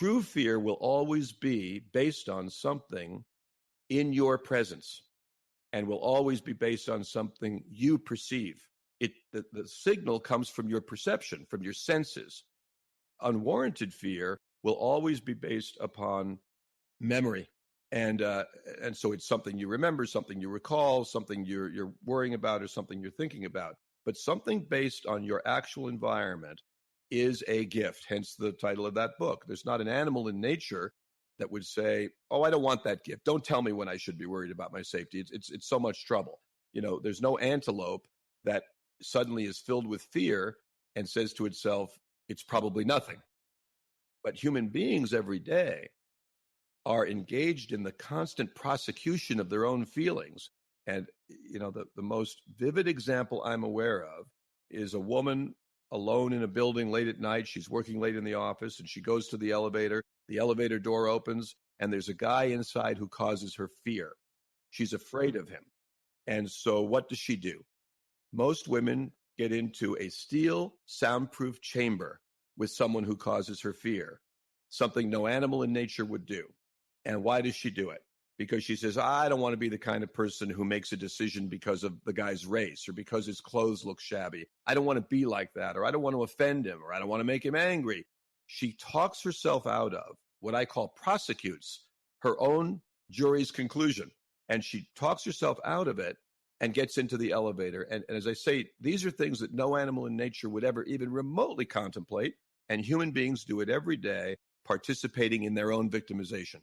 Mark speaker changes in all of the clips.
Speaker 1: True fear will always be based on something in your presence and will always be based on something you perceive. The signal comes from your perception, from your senses. Unwarranted fear will always be based upon memory. And so it's something you remember, something you recall, something you're worrying about, or something you're thinking about. But something based on your actual environment is a gift, hence the title of that book. There's not an animal in nature that would say, oh, I don't want that gift. Don't tell me when I should be worried about my safety. It's so much trouble. There's no antelope that suddenly is filled with fear and says to itself, it's probably nothing. But human beings every day are engaged in the constant prosecution of their own feelings. And, the most vivid example I'm aware of is a woman alone in a building late at night. She's working late in the office and she goes to the elevator door opens, and there's a guy inside who causes her fear. She's afraid of him. And so what does she do? Most women get into a steel soundproof chamber with someone who causes her fear, something no animal in nature would do. And why does she do it? Because she says, I don't want to be the kind of person who makes a decision because of the guy's race or because his clothes look shabby. I don't want to be like that, or I don't want to offend him, or I don't want to make him angry. She talks herself out of what I call prosecutes her own jury's conclusion. And she talks herself out of it and gets into the elevator. And as I say, these are things that no animal in nature would ever even remotely contemplate. And human beings do it every day, participating in their own victimization.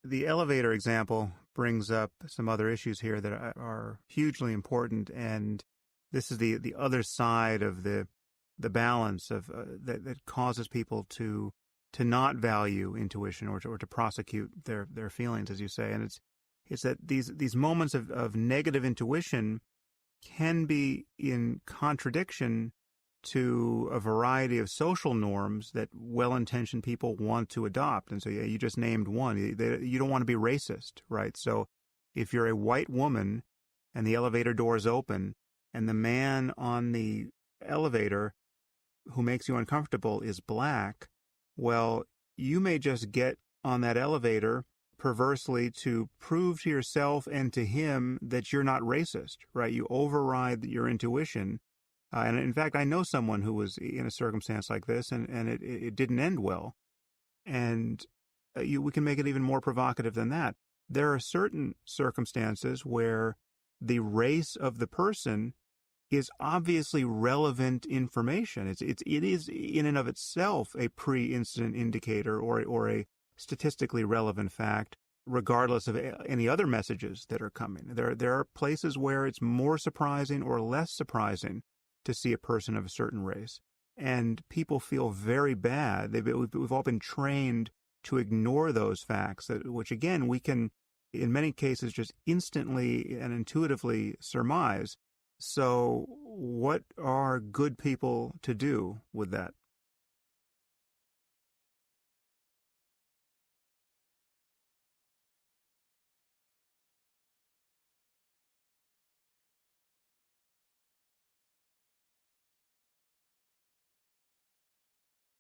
Speaker 2: The elevator example brings up some other issues here that are hugely important, and this is the other side of the balance of that causes people to not value intuition or to prosecute their feelings, as you say, and it's that these moments of negative intuition can be in contradiction to a variety of social norms that well-intentioned people want to adopt. And so, yeah, you just named one. You don't want to be racist, right? So if you're a white woman and the elevator doors open and the man on the elevator who makes you uncomfortable is black, well, you may just get on that elevator perversely to prove to yourself and to him that you're not racist, right? You override your intuition. And in fact, I know someone who was in a circumstance like this, and it didn't end well. And we can make it even more provocative than that. There are certain circumstances where the race of the person is obviously relevant information. It is in and of itself a pre-incident indicator or a statistically relevant fact, regardless of any other messages that are coming. There are places where it's more surprising or less surprising to see a person of a certain race. And people feel very bad. We've all been trained to ignore those facts, which again, we can, in many cases, just instantly and intuitively surmise. So what are good people to do with that?